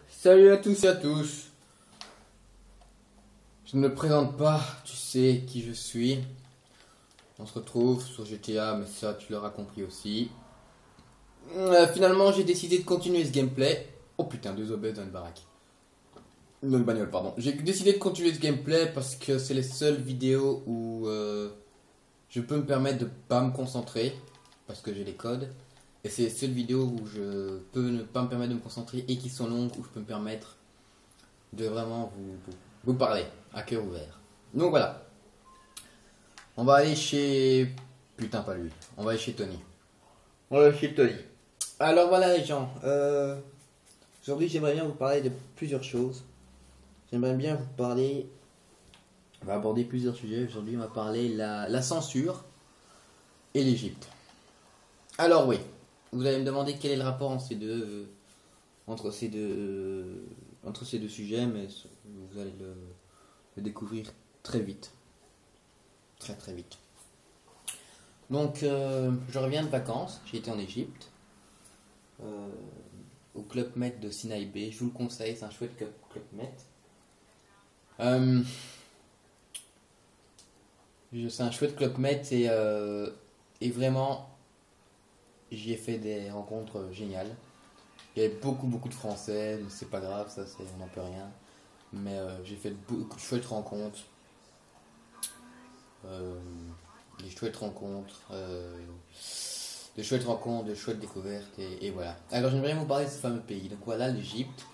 Salut à tous et à tous. Je ne me présente pas, tu sais qui je suis. On se retrouve sur GTA, mais ça tu l'auras compris aussi. Finalement, j'ai décidé de continuer ce gameplay. Oh putain, deux obèses dans une baraque. Dans une bagnole, pardon. J'ai décidé de continuer ce gameplay parce que c'est les seules vidéos où je peux me permettre de pas me concentrer parce que j'ai les codes. Et c'est les seules vidéos où je peux ne pas me permettre de me concentrer et qui sont longues, où je peux me permettre de vraiment vous parler à cœur ouvert. Donc voilà. On va aller chez... Putain, pas lui. On va aller chez Tony. On va aller chez Tony. Alors voilà les gens. Aujourd'hui, j'aimerais bien vous parler de plusieurs choses. J'aimerais bien vous parler... On va aborder plusieurs sujets. Aujourd'hui, on va parler la censure et l'Égypte. Alors oui. Vous allez me demander quel est le rapport entre ces deux sujets, mais vous allez le découvrir très vite. Très très vite. Donc, je reviens de vacances. J'ai été en Égypte, au Club Med de Sinaï B. Je vous le conseille, c'est un chouette Club Med. C'est un chouette Club Med et vraiment, j'y ai fait des rencontres géniales. Il y avait beaucoup de Français, mais c'est pas grave, ça on n'en peut rien. Mais j'ai fait beaucoup de chouettes rencontres. Des chouettes rencontres, de chouettes découvertes et voilà. Alors j'aimerais vous parler de ce fameux pays. Donc voilà, l'Égypte,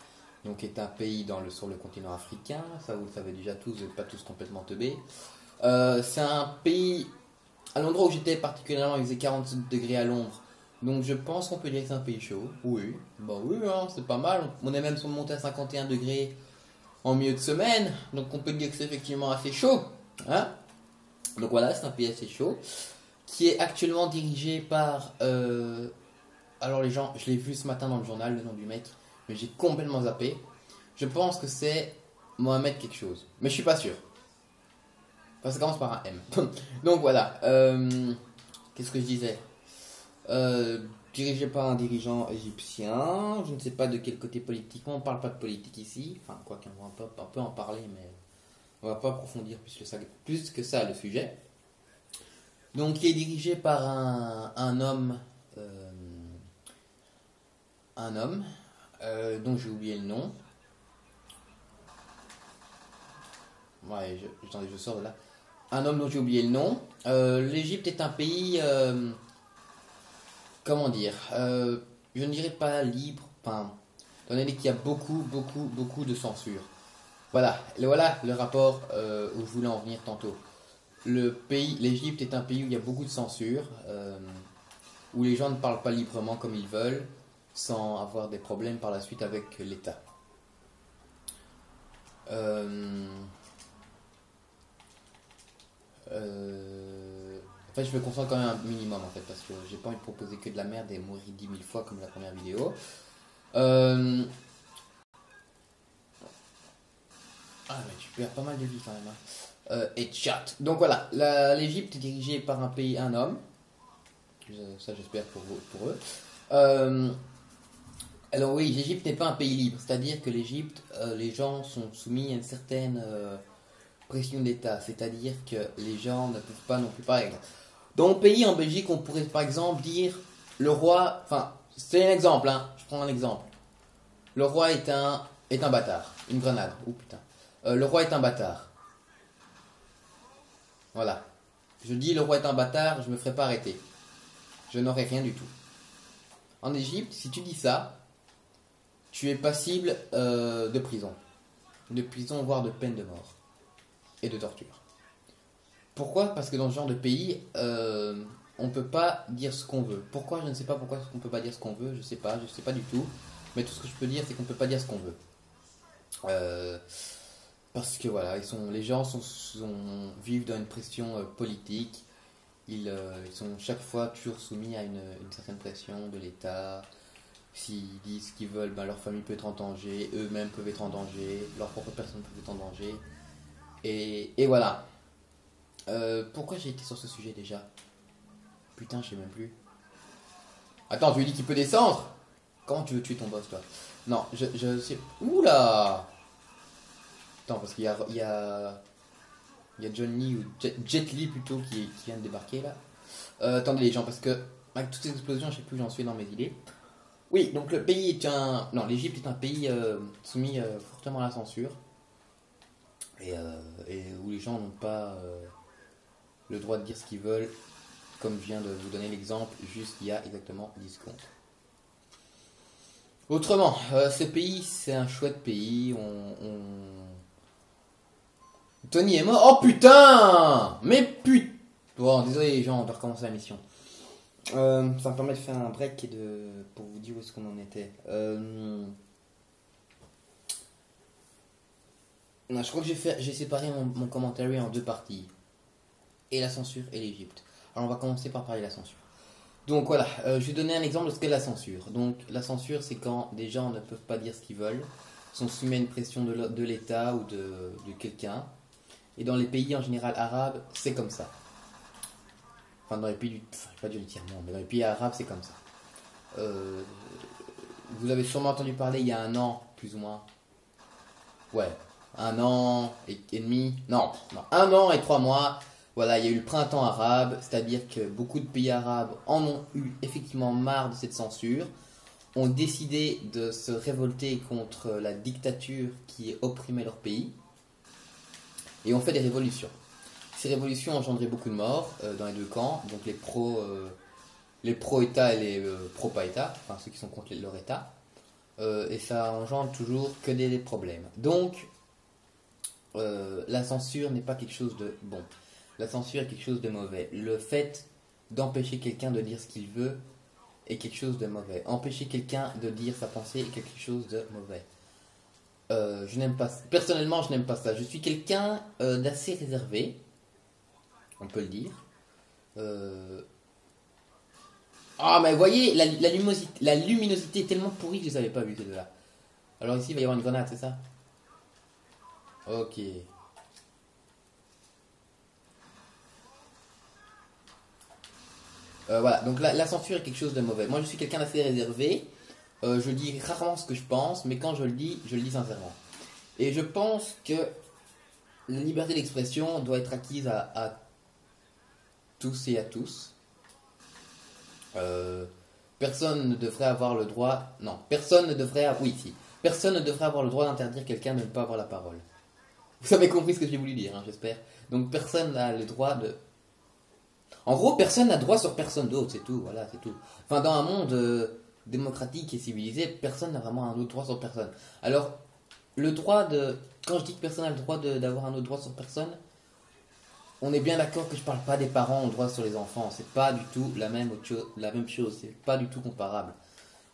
donc est un pays sur le continent africain. Ça vous le savez déjà tous, vous n'êtes pas tous complètement teubés. C'est un pays, à l'endroit où j'étais particulièrement, il faisait 47 degrés à l'ombre. Donc je pense qu'on peut dire que c'est un pays chaud. Oui, bah oui, hein, c'est pas mal. On est même monté à 51 degrés en milieu de semaine. Donc on peut dire que c'est effectivement assez chaud. Hein? Donc voilà, c'est un pays assez chaud. Qui est actuellement dirigé par... alors les gens, je l'ai vu ce matin dans le journal, le nom du mec. Mais j'ai complètement zappé. Je pense que c'est Mohamed quelque chose. Mais je suis pas sûr. Enfin, ça commence par un M. Donc voilà. Qu'est-ce que je disais? Dirigé par un dirigeant égyptien. Je ne sais pas de quel côté politiquement. On ne parle pas de politique ici. Enfin, quoi qu'on va un peu en parler, mais on va pas approfondir plus que ça le sujet. Donc, il est dirigé par un homme. Dont j'ai oublié le nom. Ouais, je sors de là. Un homme dont j'ai oublié le nom. L'Égypte est un pays... comment dire, je ne dirais pas libre, enfin, étant donné qu'il y a beaucoup de censure. Voilà le rapport où je voulais en venir tantôt. L'Égypte est un pays où il y a beaucoup de censure, où les gens ne parlent pas librement comme ils veulent, sans avoir des problèmes par la suite avec l'État. En fait, je me concentre quand même un minimum en fait, parce que j'ai pas envie de proposer que de la merde et mourir 10 000 fois comme la première vidéo. Ah, mais tu perds pas mal de vie quand même. Hein. Et chat. Donc voilà, l'Égypte est dirigée par un homme. Ça, j'espère pour eux. Alors oui, l'Égypte n'est pas un pays libre, c'est-à-dire que l'Égypte, les gens sont soumis à une certaine pression de l'État, c'est-à-dire que les gens ne peuvent pas non plus, par exemple. Dans mon pays, en Belgique, on pourrait par exemple dire le roi. Enfin, c'est un exemple, hein. Je prends un exemple. Le roi est un bâtard. Une grenade. Oh putain. Le roi est un bâtard. Voilà. Je dis le roi est un bâtard, je me ferai pas arrêter. Je n'aurai rien du tout. En Égypte, si tu dis ça, tu es passible de prison. De prison, voire de peine de mort. Et de torture. Pourquoi? Parce que dans ce genre de pays, on ne peut pas dire ce qu'on veut. Pourquoi? Je ne sais pas pourquoi on ne peut pas dire ce qu'on veut, je sais pas du tout. Mais tout ce que je peux dire, c'est qu'on ne peut pas dire ce qu'on veut. Parce que voilà, les gens vivent dans une pression politique. Ils sont chaque fois toujours soumis à une certaine pression de l'État. S'ils disent ce qu'ils veulent, ben leur famille peut être en danger, eux-mêmes peuvent être en danger, leur propre personne peut être en danger. Et voilà. Pourquoi j'ai été sur ce sujet déjà? Putain, je sais même plus. Attends, tu lui dis qu'il peut descendre? Comment tu veux tuer ton boss, toi? Non, je sais. Oula! Attends, parce qu'il y a John Lee ou Jet Li plutôt qui vient de débarquer là. Attendez les gens, parce que avec toutes ces explosions, je sais plus où j'en suis dans mes idées. Oui, donc le pays est un. Non, l'Égypte est un pays soumis fortement à la censure. Et où les gens n'ont pas le droit de dire ce qu'ils veulent, comme je viens de vous donner l'exemple juste il y a exactement 10 secondes. Autrement, ce pays, c'est un chouette pays. Tony est mort. Oh putain! Mais putain! Bon, désolé les gens, on doit recommencer la mission. Ça me permet de faire un break et pour vous dire où est-ce qu'on en était. Non, je crois que j'ai séparé mon commentaire en deux parties. Et la censure et l'Égypte. Alors on va commencer par parler de la censure. Donc voilà, je vais donner un exemple de ce qu'est la censure. Donc la censure, c'est quand des gens ne peuvent pas dire ce qu'ils veulent, sont soumis à une pression de l'État ou de quelqu'un. Et dans les pays en général arabes, c'est comme ça. Enfin, dans les pays pas du tiers-monde, mais dans les pays arabes, c'est comme ça. Vous avez sûrement entendu parler il y a un an, plus ou moins. Ouais, un an et demi. Non, un an et 3 mois. Voilà, il y a eu le printemps arabe, c'est-à-dire que beaucoup de pays arabes en ont eu effectivement marre de cette censure, ont décidé de se révolter contre la dictature qui opprimait leur pays, et ont fait des révolutions. Ces révolutions ont engendré beaucoup de morts dans les deux camps, donc les pro-État et les pro-pas-État, enfin ceux qui sont contre leur État, et ça engendre toujours que des problèmes. Donc, la censure n'est pas quelque chose de bon. La censure est quelque chose de mauvais. Le fait d'empêcher quelqu'un de dire ce qu'il veut est quelque chose de mauvais. Empêcher quelqu'un de dire sa pensée est quelque chose de mauvais. Je n'aime pas. Personnellement, je n'aime pas ça. Je suis quelqu'un d'assez réservé, on peut le dire. Ah, mais vous voyez, la luminosité est tellement pourrie que je ne savais pas vu que de là. Alors ici, il va y avoir une grenade, c'est ça? Ok. Voilà, donc la censure est quelque chose de mauvais. Moi, je suis quelqu'un d'assez réservé. Je dis rarement ce que je pense, mais quand je le dis sincèrement. Et je pense que la liberté d'expression doit être acquise à tous et à tous. Personne ne devrait avoir le droit. Non, personne ne devrait. Oui, si. Personne ne devrait avoir le droit d'interdire quelqu'un de ne pas avoir la parole. Vous avez compris ce que j'ai voulu dire, hein, j'espère. Donc personne n'a le droit de. En gros, personne n'a droit sur personne d'autre, c'est tout, voilà, c'est tout. Enfin, dans un monde démocratique et civilisé, personne n'a vraiment un autre droit sur personne. Alors, le droit de... Quand je dis que personne n'a le droit d'avoir un autre droit sur personne, on est bien d'accord que je parle pas des parents au droit sur les enfants. C'est pas du tout la même chose, c'est pas du tout comparable.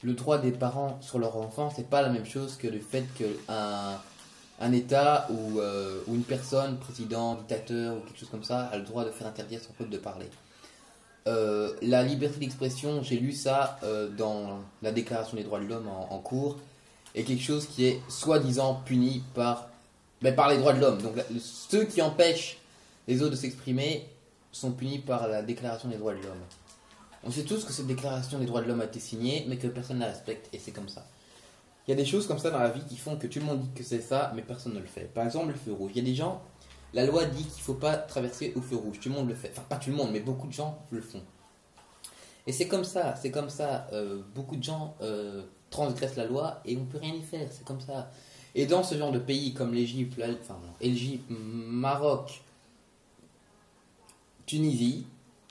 Le droit des parents sur leurs enfants, c'est pas la même chose que le fait qu'un État ou une personne, président, dictateur ou quelque chose comme ça, a le droit de faire interdire son peuple de parler. La liberté d'expression, j'ai lu ça dans la Déclaration des droits de l'homme en cours, est quelque chose qui est soi-disant puni par les droits de l'homme. Donc ceux qui empêchent les autres de s'exprimer sont punis par la Déclaration des droits de l'homme. On sait tous que cette Déclaration des droits de l'homme a été signée, mais que personne ne la respecte, et c'est comme ça. Il y a des choses comme ça dans la vie qui font que tout le monde dit que c'est ça, mais personne ne le fait. Par exemple, le feu rouge. Il y a des gens, la loi dit qu'il ne faut pas traverser au feu rouge. Tout le monde le fait. Enfin, pas tout le monde, mais beaucoup de gens le font. Et c'est comme ça, beaucoup de gens transgressent la loi et on ne peut rien y faire, c'est comme ça. Et dans ce genre de pays comme l'Égypte, Maroc, Tunisie,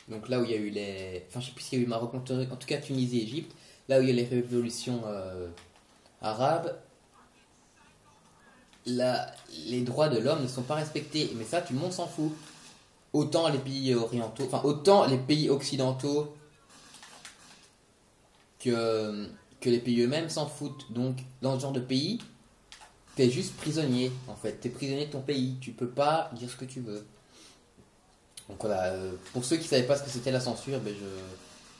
donc là où il y a eu les... Enfin, je ne sais plus s'il y a eu Maroc, en tout cas Tunisie et Égypte, là où il y a les révolutions arabes, les droits de l'homme ne sont pas respectés. Mais ça, tout le monde s'en fout. Autant les pays orientaux, enfin autant les pays occidentaux que les pays eux-mêmes s'en foutent. Donc, dans ce genre de pays, t'es juste prisonnier, en fait. T'es prisonnier de ton pays. Tu peux pas dire ce que tu veux. Donc voilà, pour ceux qui savaient pas ce que c'était la censure,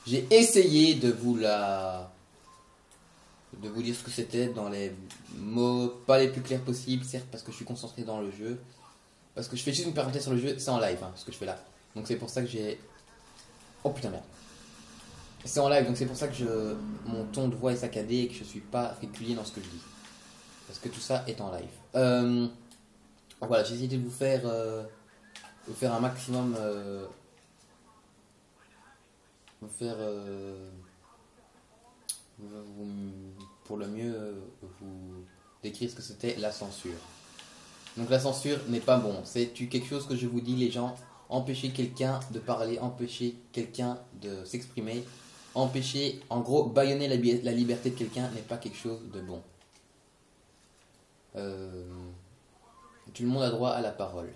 j'ai essayé de vous dire ce que c'était dans les mots pas les plus clairs possibles, certes, parce que je suis concentré dans le jeu. Parce que je fais juste une parenthèse sur le jeu, c'est en live, hein, ce que je fais là. Donc c'est pour ça que j'ai... Oh putain, merde. C'est en live, donc c'est pour ça que mon ton de voix est saccadé et que je suis pas régulier dans ce que je dis. Parce que tout ça est en live. Voilà, j'ai essayé de vous faire un maximum, vous faire, pour le mieux, vous décrire ce que c'était la censure. Donc la censure n'est pas bon. C'est quelque chose que je vous dis, les gens. Empêcher quelqu'un de parler, empêcher quelqu'un de s'exprimer, empêcher, en gros, bâillonner la liberté de quelqu'un n'est pas quelque chose de bon. Euh, Tout le monde a droit à la parole.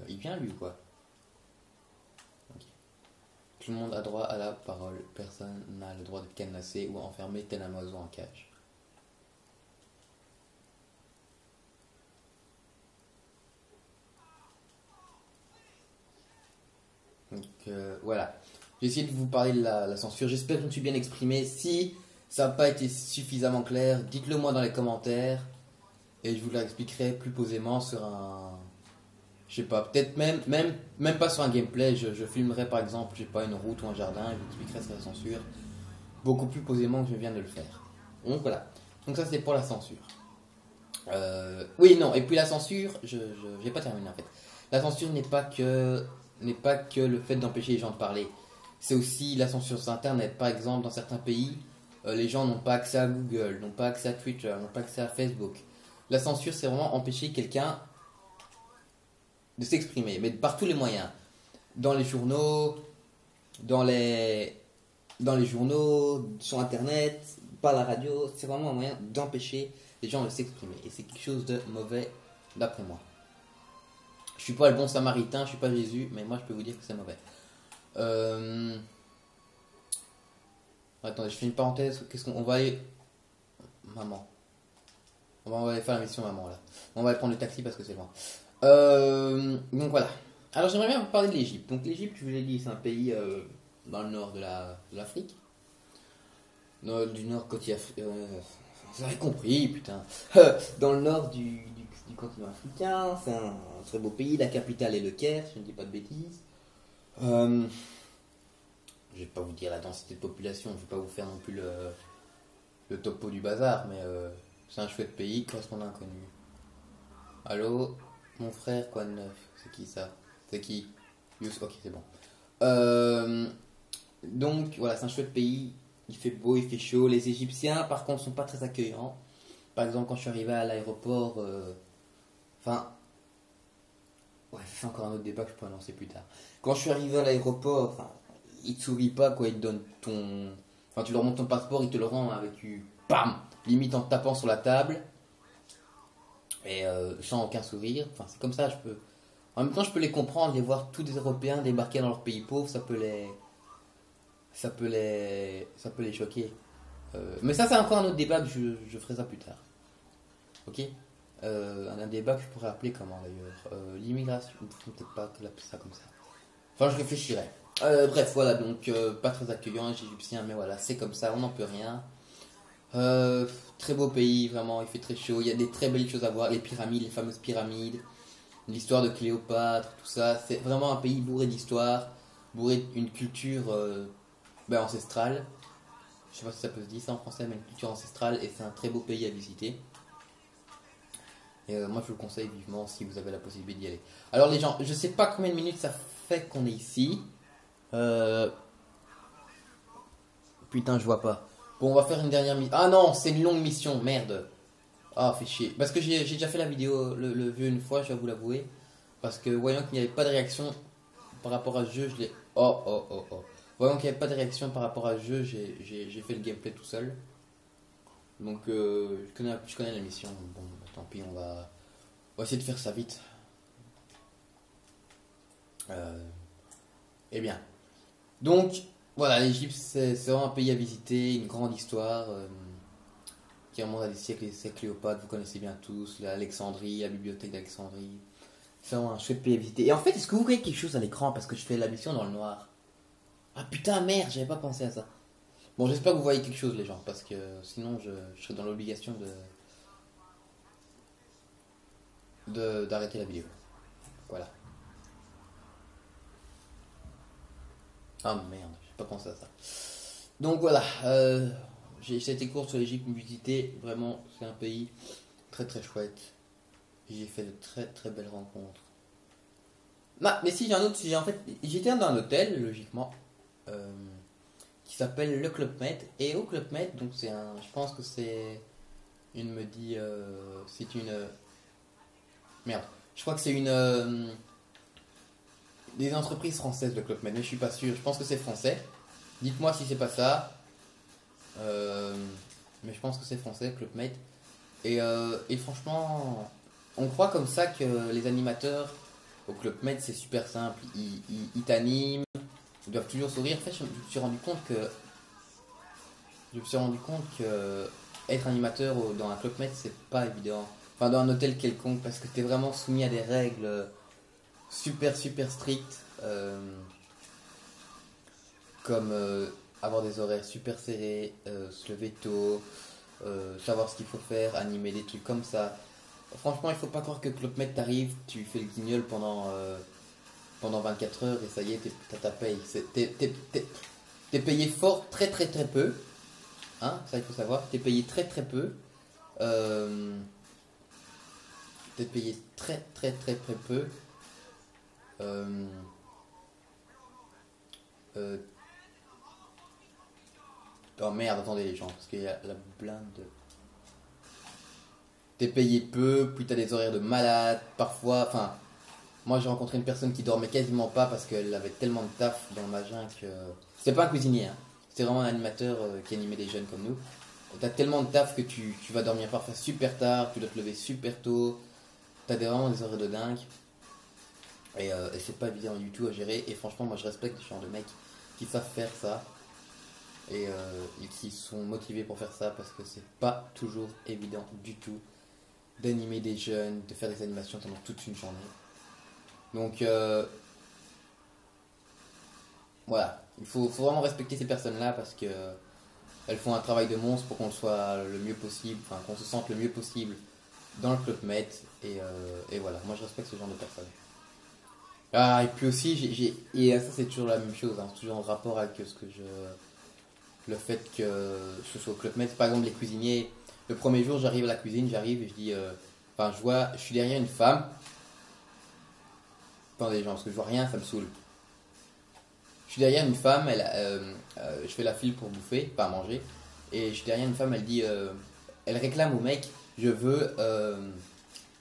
Il vient lui ou quoi? Ok. Tout le monde a droit à la parole. Personne n'a le droit d'être cadenassé ou enfermé tel un oiseau en cage. Donc voilà. J'ai essayé de vous parler de la censure. J'espère que je me suis bien exprimé. Si ça n'a pas été suffisamment clair, dites-le moi dans les commentaires. Et je vous l'expliquerai plus posément sur un... Je sais pas, peut-être même pas sur un gameplay. Je filmerai par exemple, je sais pas, une route ou un jardin. Et je vous expliquerai sur la censure. Beaucoup plus posément que je viens de le faire. Donc voilà. Donc ça c'est pour la censure. Oui, non, et puis la censure, je n'ai pas terminé en fait. La censure n'est pas que le fait d'empêcher les gens de parler. C'est aussi la censure sur Internet. Par exemple, dans certains pays, les gens n'ont pas accès à Google, n'ont pas accès à Twitter, n'ont pas accès à Facebook. La censure, c'est vraiment empêcher quelqu'un de s'exprimer, mais par tous les moyens. Dans les journaux, dans les, dans les journaux, sur Internet, par la radio, c'est vraiment un moyen d'empêcher les gens de s'exprimer. Et c'est quelque chose de mauvais, d'après moi. Je suis pas le bon samaritain, je suis pas Jésus, mais moi je peux vous dire que c'est mauvais. Euh... Attendez, je fais une parenthèse. Qu'est-ce qu'on va aller... Maman. On va aller faire la mission maman là. On va aller prendre le taxi parce que c'est loin. Donc voilà. Alors j'aimerais bien vous parler de l'Égypte. Donc l'Égypte, je vous l'ai dit, c'est un pays dans le nord de l'Afrique. Du nord côté africain. Vous avez compris, putain. Dans le nord du continent africain. C'est un très beau pays. La capitale est le Caire, si je ne dis pas de bêtises. Je vais pas vous dire la densité de population. Je vais pas vous faire non plus le topo du bazar. Mais c'est un chouette pays, correspondant inconnu. Allô, mon frère, quoi de neuf? C'est qui ça? C'est qui? Yous, ok, c'est bon. Euh, donc voilà, c'est un chouette pays. Il fait beau, il fait chaud. Les Égyptiens, par contre, sont pas très accueillants. Par exemple, quand je suis arrivé à l'aéroport, enfin, ouais, c'est encore un autre débat que je pourrais lancer plus tard. Quand je suis arrivé à l'aéroport, enfin, ils te sourient pas, quoi. Ils te donnent ton, enfin, tu leur montres ton passeport, ils te le rendent avec du, bam, limite en te tapant sur la table et sans aucun sourire. Enfin, c'est comme ça, je peux. En même temps, je peux les comprendre, les voir tous des Européens débarquer dans leur pays pauvre, ça peut les choquer. Mais ça, c'est encore un autre débat que je ferai ça plus tard. Ok. Un débat que je pourrais appeler comment d'ailleurs l'immigration, peut-être pas appeler ça comme ça. Enfin, je réfléchirai. Bref, voilà, donc pas très accueillant, les Égyptiens, mais voilà, c'est comme ça, on n'en peut rien. Très beau pays, vraiment, il fait très chaud, il y a des très belles choses à voir, les pyramides, les fameuses pyramides, l'histoire de Cléopâtre, tout ça. C'est vraiment un pays bourré d'histoire, bourré d'une culture ancestrale. Je sais pas si ça peut se dire ça en français, mais une culture ancestrale, et c'est un très beau pays à visiter. Et moi je vous le conseille vivement si vous avez la possibilité d'y aller. Alors les gens, je sais pas combien de minutes ça fait qu'on est ici. Euh... Putain, je vois pas. Bon, on va faire une dernière mission. Ah non, c'est une longue mission, merde. Ah, fait chier. Parce que j'ai déjà fait la vidéo, le vieux une fois, je vais vous l'avouer. Parce que voyant qu'il n'y avait pas de réaction par rapport à ce jeu, je l'ai. Oh, oh, oh, oh. Voyant qu'il n'y avait pas de réaction par rapport à ce jeu, j'ai fait le gameplay tout seul. Donc, je connais la mission. Bon, tant pis, on va essayer de faire ça vite. Eh bien. Donc, voilà, l'Égypte, c'est vraiment un pays à visiter, une grande histoire qui remonte à des siècles et des siècles. Cléopâtre, vous connaissez bien tous, l'Alexandrie, la bibliothèque d'Alexandrie. C'est vraiment un chouette pays à visiter. Et en fait, est-ce que vous voyez quelque chose à l'écran parce que je fais la mission dans le noir? Ah putain, merde, j'avais pas pensé à ça. Bon, j'espère que vous voyez quelque chose, les gens, parce que sinon, je serais dans l'obligation d'arrêter la vidéo. Voilà. Ah merde, j'ai pas pensé à ça. Donc voilà, j'ai été court sur l'Égypte, une visiter. Vraiment, c'est un pays très très chouette. J'ai fait de très très belles rencontres. Ah, mais si j'ai un autre sujet, en fait, j'étais dans un hôtel, logiquement, euh, qui s'appelle le Club Med. Et au Club Med, donc c'est un, je pense que c'est une me dit, c'est une, merde, je crois que c'est une, des entreprises françaises le Club Med, mais je suis pas sûr. Je pense que c'est français. Dites-moi si c'est pas ça. Euh, mais je pense que c'est français, Club Med. Et franchement, on croit comme ça que les animateurs au Club Med c'est super simple. Ils t'animent, ils doivent toujours sourire. En fait, je me suis rendu compte que être animateur dans un Club Med c'est pas évident. Enfin, dans un hôtel quelconque, parce que t'es vraiment soumis à des règles super super strictes. Comme avoir des horaires super serrés, se lever tôt, savoir ce qu'il faut faire, animer des trucs comme ça. Franchement, il faut pas croire que Club Med t'arrive, tu fais le guignol pendant 24 heures et ça y est, t'as ta paye. T'es payé fort, très très très peu. Hein, ça il faut savoir. T'es payé très très peu. Euh, T'es payé très très très très peu. Euh, euh, oh merde, attendez les gens, parce qu'il y a la blinde. T'es payé peu, puis t'as des horaires de malade, parfois. Enfin, moi j'ai rencontré une personne qui dormait quasiment pas parce qu'elle avait tellement de taf dans le magin que. C'est pas un cuisinier, hein. C'est vraiment un animateur qui animait des jeunes comme nous. T'as tellement de taf que tu vas dormir parfois super tard, tu dois te lever super tôt. Vraiment des horaires de dingue. Et c'est pas évident du tout à gérer. Et franchement, moi je respecte les gens de mecs qui savent faire ça. Et qui sont motivés pour faire ça parce que c'est pas toujours évident du tout d'animer des jeunes, de faire des animations pendant toute une journée. Donc voilà, faut vraiment respecter ces personnes-là parce que elles font un travail de monstre pour qu'on soit le mieux possible, enfin qu'on se sente le mieux possible dans le Club Med. Et voilà, moi je respecte ce genre de personnes. Ah, et puis aussi, et ça c'est toujours la même chose, hein, c'est toujours en rapport avec ce que je. Le fait que ce soit au Club Med, par exemple les cuisiniers, le premier jour j'arrive à la cuisine, j'arrive et je dis. Enfin, je suis derrière une femme. Attendez, gens, parce que je vois rien, ça me saoule. Je suis derrière une femme, je fais la file pour bouffer, pas à manger. Et je suis derrière une femme, elle dit. Elle réclame au mec, je veux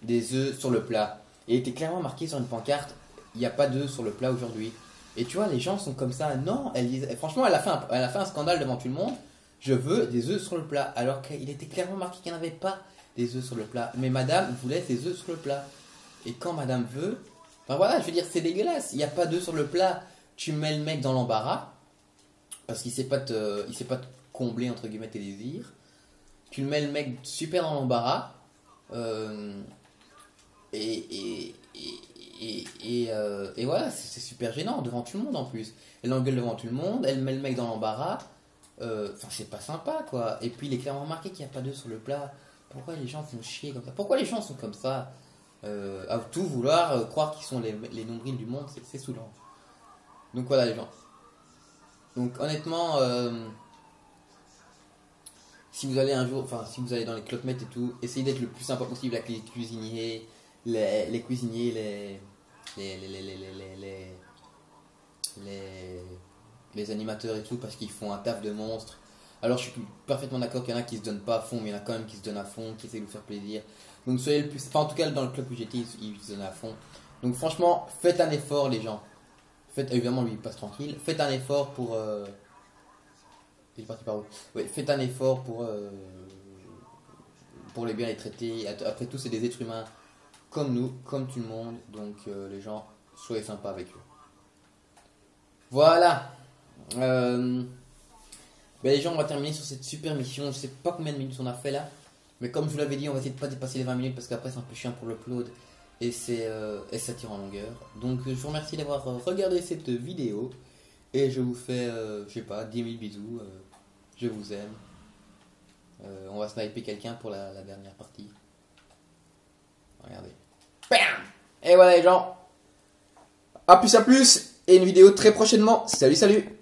des œufs sur le plat. Et il était clairement marqué sur une pancarte, il n'y a pas d'œufs sur le plat aujourd'hui. Et tu vois, les gens sont comme ça. Non, franchement, elle a fait un scandale devant tout le monde. Je veux des œufs sur le plat. Alors qu'il était clairement marqué qu'il n'y en avait pas des œufs sur le plat. Mais madame voulait ses œufs sur le plat. Et quand madame veut. Enfin voilà, je veux dire, c'est dégueulasse. Il n'y a pas d'œufs sur le plat. Tu mets le mec dans l'embarras. Parce il sait pas te combler, entre guillemets, tes désirs. Tu mets le mec super dans l'embarras. Euh, et, et voilà, c'est super gênant devant tout le monde en plus. Elle engueule devant tout le monde, elle met le mec dans l'embarras. Enfin, c'est pas sympa quoi. Et puis il est clairement marqué qu'il n'y a pas d'œufs sur le plat. Pourquoi les gens font chier comme ça? Pourquoi les gens sont comme ça? À tout vouloir croire qu'ils sont les nombrils du monde, c'est saoulant. Donc voilà les gens. Donc honnêtement, si vous allez un jour, enfin si vous allez dans les Club Med et tout, essayez d'être le plus sympa possible avec les cuisiniers, les cuisiniers, les, les, les, les, les, les, les- les animateurs et tout, parce qu'ils font un taf de monstre. Alors je suis parfaitement d'accord qu'il y en a qui se donnent pas à fond, mais il y en a quand même qui se donnent à fond, qui essaient de vous faire plaisir. Donc soyez le plus, enfin en tout cas dans le club où j'étais, ils se donnaient à fond. Donc franchement, faites un effort les gens. Faites, évidemment lui il passe tranquille. Faites un effort pour... il est parti par où? Ouais, faites un effort pour les bien les traiter. Après tout, c'est des êtres humains comme nous, comme tout le monde. Donc les gens, soyez sympas avec eux. Voilà. Euh, ben, les gens, on va terminer sur cette super mission. Je sais pas combien de minutes on a fait là. Mais comme je vous l'avais dit, on va essayer de pas dépasser les 20 minutes parce qu'après c'est un peu chiant pour l'upload. Et ça tire en longueur. Donc je vous remercie d'avoir regardé cette vidéo. Et je vous fais, je sais pas, 10 000 bisous. Je vous aime. On va sniper quelqu'un pour la dernière partie. Regardez. Bam! Et voilà les gens. À plus, et une vidéo très prochainement. Salut, salut!